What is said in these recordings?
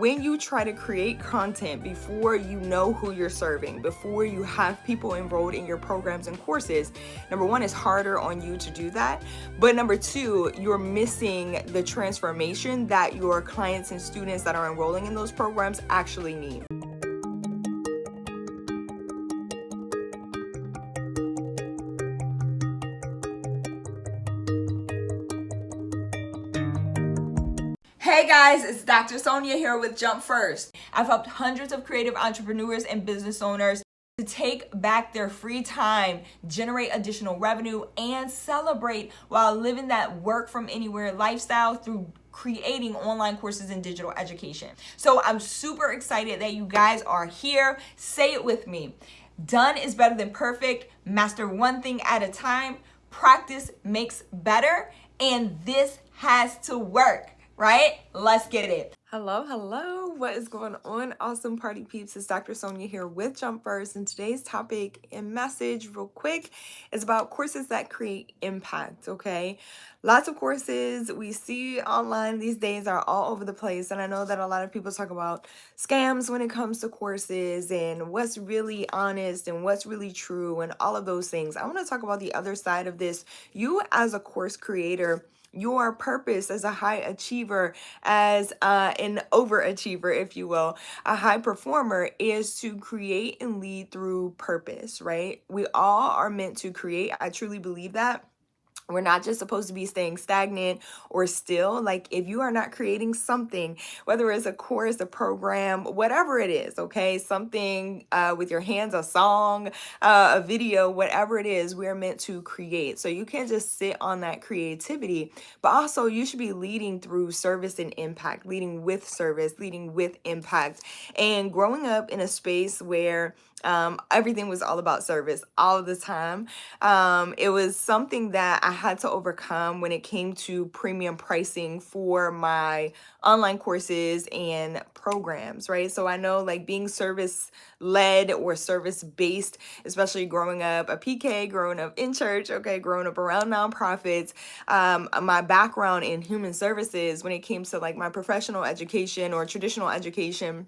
When you try to create content before you know who you're serving, before you have people enrolled in your programs and courses, number one, it's harder on you to do that. But number two, you're missing the transformation that your clients and students that are enrolling in those programs actually need. Hey guys, it's Dr. Sonia here with Jump First. I've helped hundreds of creative entrepreneurs and business owners to take back their free time, generate additional revenue, and celebrate while living that work from anywhere lifestyle through creating online courses and digital education. So I'm super excited that you guys are here. Say it with me. Done is better than perfect. Master one thing at a time. Practice makes better. And this has to work. Right? Let's get it. Hello. What is going on? Awesome party peeps. It's Dr. Sonia here with Jump First. And today's topic and message, real quick, is about courses that create impact. Okay. Lots of courses we see online these days are all over the place. And I know that a lot of people talk about scams when it comes to courses and what's really honest and what's really true and all of those things. I want to talk about the other side of this. You as a course creator, your purpose as a high achiever, as an overachiever, if you will, a high performer, is to create and lead through purpose, right? We all are meant to create. I truly believe that. We're not just supposed to be staying stagnant or still. Like, if you are not creating something, whether it's a course, a program, whatever it is, okay, something with your hands, a song, a video, whatever it is, we're meant to create. So you can't just sit on that creativity, but also you should be leading through service and impact, leading with service, leading with impact, and growing up in a space where everything was all about service all the time. It was something that I had to overcome when it came to premium pricing for my online courses and programs, right? So I know, like, being service led or service based, especially growing up a PK, growing up in church, okay, growing up around nonprofits, my background in human services when it came to like my professional education or traditional education,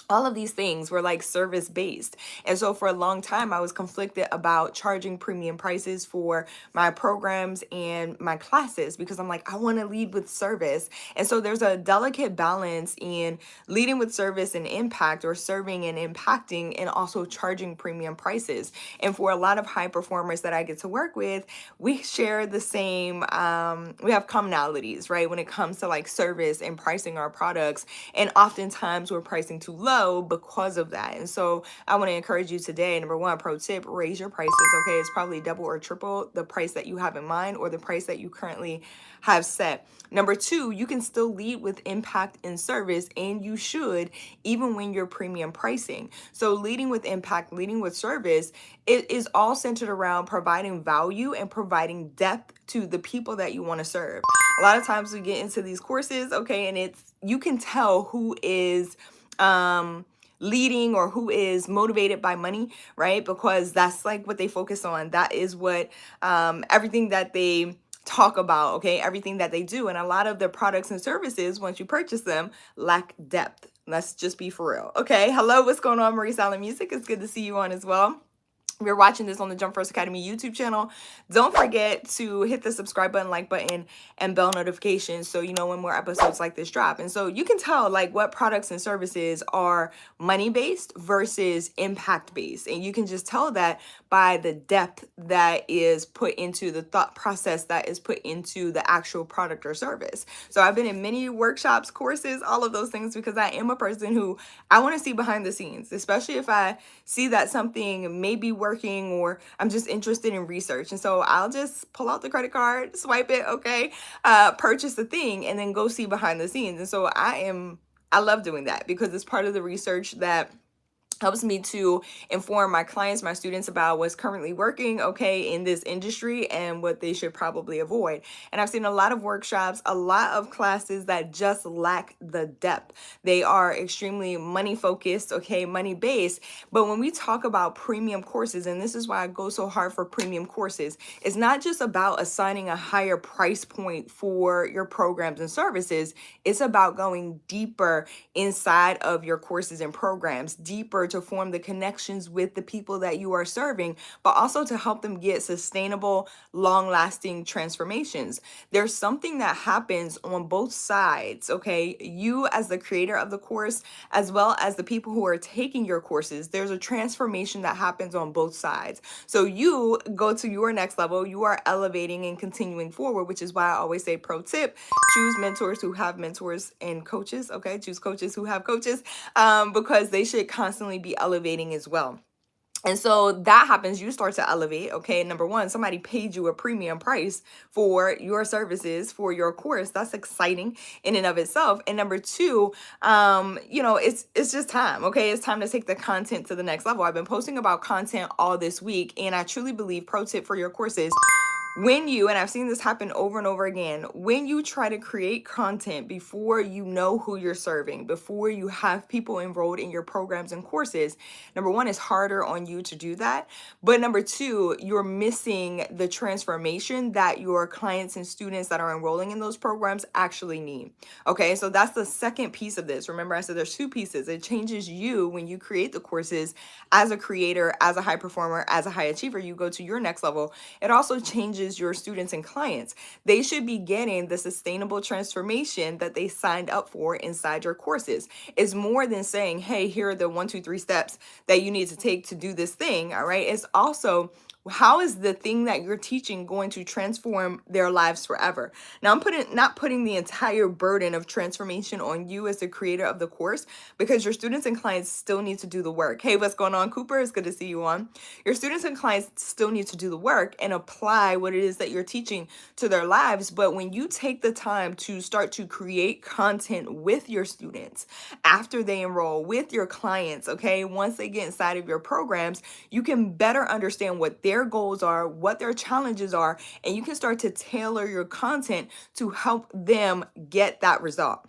all of these things were like service based. And so for a long time, I was conflicted about charging premium prices for my programs and my classes because I'm like, I want to lead with service. And so there's a delicate balance in leading with service and impact, or serving and impacting, and also charging premium prices. And for a lot of high performers that I get to work with, we share the same, we have commonalities, right? When it comes to like service and pricing our products. And oftentimes we're pricing too low because of that. And so I want to encourage you today, number one, pro tip, raise your prices. Okay, it's probably double or triple the price that you have in mind or the price that you currently have set. Number two, you can still lead with impact and service, and you should, even when you're premium pricing. So leading with impact, leading with service, it is all centered around providing value and providing depth to the people that you want to serve. A lot of times we get into these courses, okay, and you can tell who is leading or who is motivated by money, right? Because that's like what they focus on. That is what everything that they talk about, okay, everything that they do. And a lot of their products and services, once you purchase them, lack depth. Let's just be for real. Okay. Hello, what's going on, Marie Silent Music? It's good to see you on as well. If you're watching this on the Jump First Academy YouTube channel, don't forget to hit the subscribe button, like button, and bell notifications so you know when more episodes like this drop. And so you can tell like what products and services are money-based versus impact-based. And you can just tell that by the depth that is put into the thought process that is put into the actual product or service. So I've been in many workshops, courses, all of those things, because I am a person who I want to see behind the scenes, especially if I see that something may be working or I'm just interested in research. And so I'll just pull out the credit card, swipe it, okay, purchase the thing, and then go see behind the scenes. And so I love doing that because it's part of the research that helps me to inform my clients, my students about what's currently working, okay, in this industry and what they should probably avoid. And I've seen a lot of workshops, a lot of classes that just lack the depth. They are extremely money focused, okay, money based. But when we talk about premium courses, and this is why I go so hard for premium courses, it's not just about assigning a higher price point for your programs and services. It's about going deeper inside of your courses and programs, deeper to form the connections with the people that you are serving, but also to help them get sustainable, long lasting transformations. There's something that happens on both sides, okay? You, as the creator of the course, as well as the people who are taking your courses, there's a transformation that happens on both sides. So you go to your next level, you are elevating and continuing forward, which is why I always say, pro tip, choose mentors who have mentors and coaches, okay? Choose coaches who have coaches, because they should constantly be elevating as well. And so that happens, you start to elevate, okay? Number one, somebody paid you a premium price for your services, for your course. That's exciting in and of itself. And number two, it's just time, okay? It's time to take the content to the next level. I've been posting about content all this week, and I truly believe, pro tip for your courses, when you, and I've seen this happen over and over again, when you try to create content before you know who you're serving, before you have people enrolled in your programs and courses, number one, it's harder on you to do that. But number two, you're missing the transformation that your clients and students that are enrolling in those programs actually need. Okay, so that's the second piece of this. Remember, I said there's two pieces. It changes you when you create the courses as a creator, as a high performer, as a high achiever, you go to your next level. It also changes your students and clients. They should be getting the sustainable transformation that they signed up for inside your courses. It's more than saying, hey, here are the 1, 2, 3 steps that you need to take to do this thing. All right. It's also, how is the thing that you're teaching going to transform their lives forever? Now, I'm not putting the entire burden of transformation on you as the creator of the course, because your students and clients still need to do the work. Hey, what's going on, Cooper? It's good to see you on. Your students and clients still need to do the work and apply what it is that you're teaching to their lives. But when you take the time to start to create content with your students after they enroll, with your clients, okay, once they get inside of your programs, you can better understand what their goals are, what their challenges are, and you can start to tailor your content to help them get that result.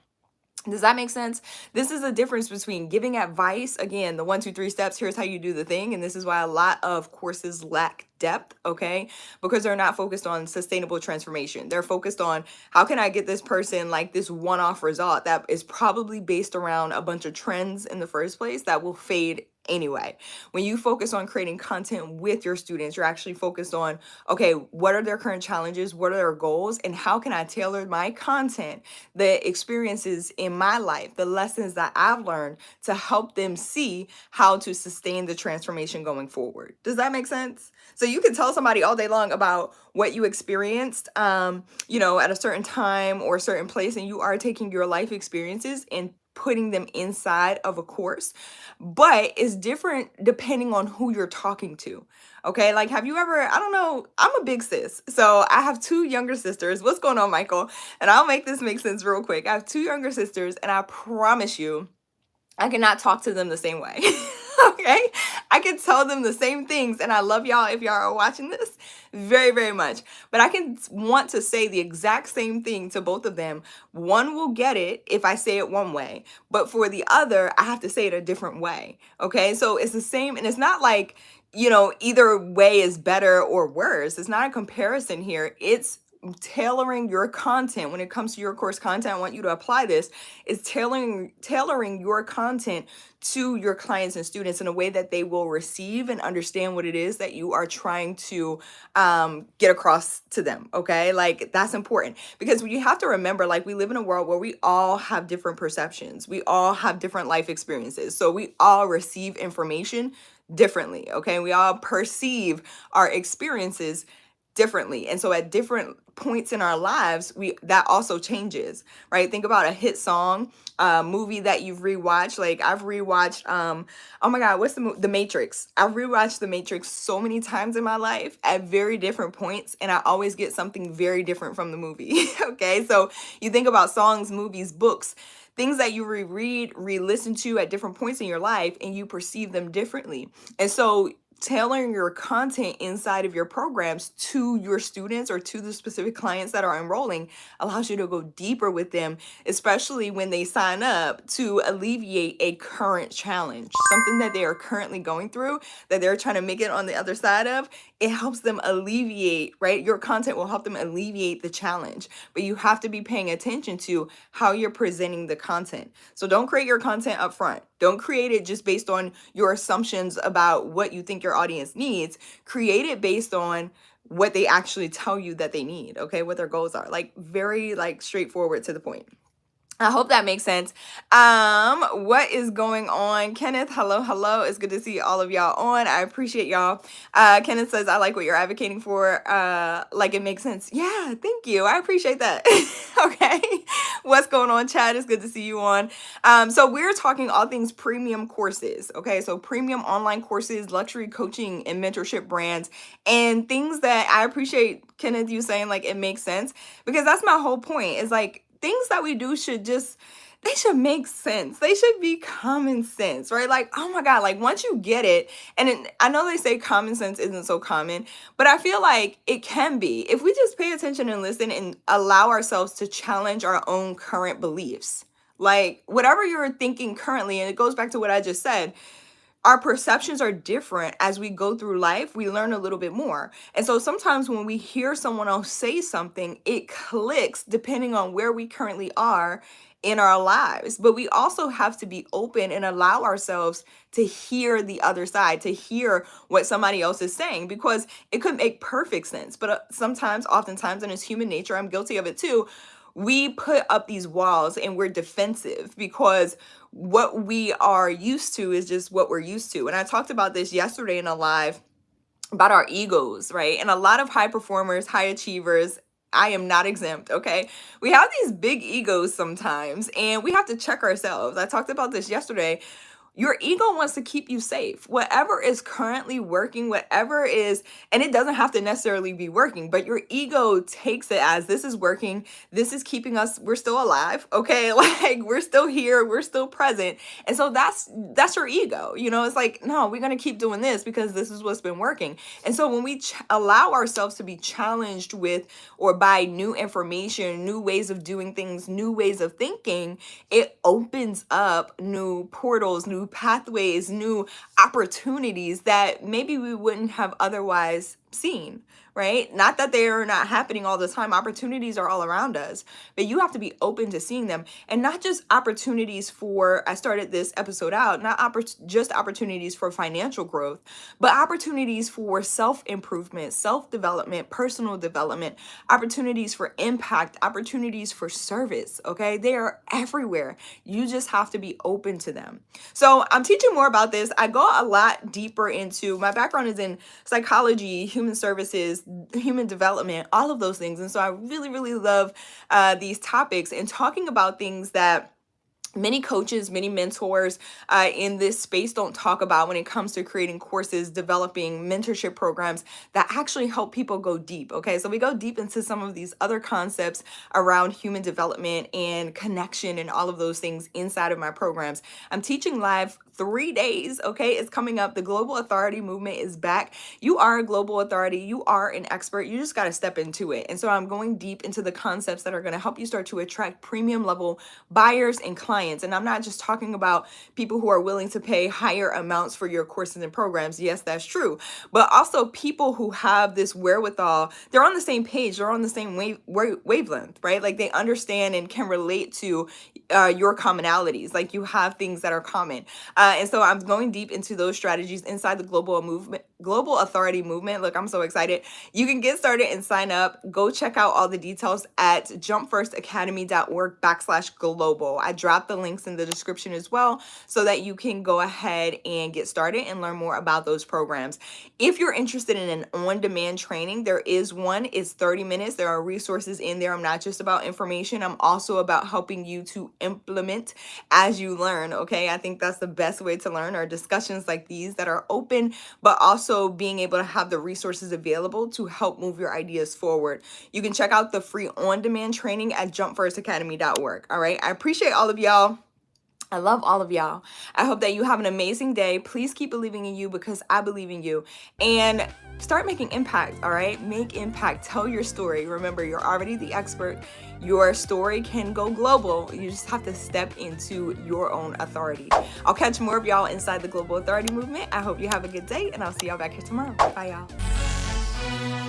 Does that make sense? This is the difference between giving advice, again, the 1, 2, 3 steps, here's how you do the thing. And this is why a lot of courses lack depth, okay? Because they're not focused on sustainable transformation. They're focused on, how can I get this person like this one-off result that is probably based around a bunch of trends in the first place that will fade anyway. When you focus on creating content with your students, you're actually focused on, okay, what are their current challenges? What are their goals? And how can I tailor my content, the experiences in my life, the lessons that I've learned, to help them see how to sustain the transformation going forward? Does that make sense? So you can tell somebody all day long about what you experienced, at a certain time or a certain place, and you are taking your life experiences and putting them inside of a course, but it's different depending on who you're talking to. Okay, like, have you ever, I don't know, I'm a big sis, so I have 2 younger sisters. What's going on, Michael? And I'll make this make sense real quick. I have 2 younger sisters, and I promise you, I cannot talk to them the same way. Okay, I can tell them the same things, and I love y'all if y'all are watching this very, very much. But I can want to say the exact same thing to both of them. One will get it if I say it one way, but for the other, I have to say it a different way. Okay, so it's the same, and it's not like, either way is better or worse. It's not a comparison here. It's tailoring your content. When it comes to your course content, I want you to apply this, is tailoring your content to your clients and students in a way that they will receive and understand what it is that you are trying to get across to them. Okay, like, that's important, because you have to remember, like, we live in a world where we all have different perceptions, we all have different life experiences, so we all receive information differently. Okay, we all perceive our experiences differently, and so at different points in our lives, that also changes, right? Think about a hit song, movie that you've rewatched. Like, I've rewatched oh my god, what's the Matrix? I've rewatched the Matrix so many times in my life at very different points, and I always get something very different from the movie. Okay, so you think about songs, movies, books, things that you reread, re-listen to at different points in your life, and you perceive them differently. And so tailoring your content inside of your programs to your students or to the specific clients that are enrolling allows you to go deeper with them, especially when they sign up, to alleviate a current challenge, something that they are currently going through, that they're trying to make it on the other side of. It helps them alleviate, right? Your content will help them alleviate the challenge, but you have to be paying attention to how you're presenting the content. So don't create your content up front. Don't create it just based on your assumptions about what you think your audience needs. Create it based on what they actually tell you that they need, okay? What their goals are. Like very like straightforward to the point. I hope that makes sense. What is going on? Kenneth, hello. It's good to see all of y'all on. I appreciate y'all. Kenneth says, I like what you're advocating for. Like it makes sense. Yeah, thank you. I appreciate that. Okay. What's going on, Chad? It's good to see you on. So we're talking all things premium courses. Okay. So premium online courses, luxury coaching and mentorship brands, and things that I appreciate, Kenneth, you saying like it makes sense, because that's my whole point, is like, things that we do they should make sense. They should be common sense, right? Like, oh my God, like once you get it, I know they say common sense isn't so common, but I feel like it can be if we just pay attention and listen and allow ourselves to challenge our own current beliefs. Like whatever you're thinking currently, and it goes back to what I just said, our perceptions are different as we go through life. We learn a little bit more. And so sometimes when we hear someone else say something, it clicks depending on where we currently are in our lives. But we also have to be open and allow ourselves to hear the other side, to hear what somebody else is saying, because it could make perfect sense. But oftentimes, and it's human nature, I'm guilty of it too, we put up these walls and we're defensive because what we are used to is just what we're used to. And I talked about this yesterday in a live about our egos, right? And a lot of high performers, high achievers, I am not exempt, okay? We have these big egos sometimes, and we have to check ourselves. I talked about this yesterday. Your ego wants to keep you safe. Whatever is currently working, whatever is, and it doesn't have to necessarily be working, but your ego takes it as this is working, this is keeping us, we're still alive, okay? Like we're still here, we're still present. And so that's your ego. You know, it's like, no, we're going to keep doing this because this is what's been working. And so when we allow ourselves to be challenged with or by new information, new ways of doing things, new ways of thinking, it opens up new portals, new pathways, new opportunities that maybe we wouldn't have otherwise seen, right? Not that they are not happening all the time. Opportunities are all around us, but you have to be open to seeing them, and not just opportunities for, I started this episode out, not just opportunities for financial growth, but opportunities for self-improvement, self-development, personal development, opportunities for impact, opportunities for service, okay? They are everywhere. You just have to be open to them. So I'm teaching more about this. I go a lot deeper into, my background is in psychology, human services, human development, all of those things. And so I really, really love these topics and talking about things that many coaches, many mentors in this space don't talk about when it comes to creating courses, developing mentorship programs that actually help people go deep. Okay, so we go deep into some of these other concepts around human development and connection and all of those things inside of my programs. I'm teaching live 3 days. Okay, it's coming up. The Global Authority Movement is back. You are a global authority. You are an expert. You just got to step into it. And so I'm going deep into the concepts that are going to help you start to attract premium level buyers and clients. And I'm not just talking about people who are willing to pay higher amounts for your courses and programs. Yes, that's true. But also people who have this wherewithal. They're on the same page. They're on the same wavelength, right? Like they understand and can relate to your commonalities. Like you have things that are common. And so I'm going deep into those strategies inside the Global Authority Movement. Look, I'm so excited. You can get started and sign up. Go check out all the details at jumpfirstacademy.org/global. I dropped the links in the description as well so that you can go ahead and get started and learn more about those programs. If you're interested in an on-demand training, there is one. It's 30 minutes. There are resources in there. I'm not just about information. I'm also about helping you to implement as you learn. Okay, I think that's the best way to learn, are discussions like these that are open, but also also being able to have the resources available to help move your ideas forward. You can check out the free on-demand training at jumpfirstacademy.org. All right. I appreciate all of y'all. I love all of y'all. I hope that you have an amazing day. Please keep believing in you because I believe in you. And start making impact, all right? Make impact. Tell your story. Remember, you're already the expert. Your story can go global. You just have to step into your own authority. I'll catch more of y'all inside the Global Authority Movement. I hope you have a good day, and I'll see y'all back here tomorrow. Bye, y'all.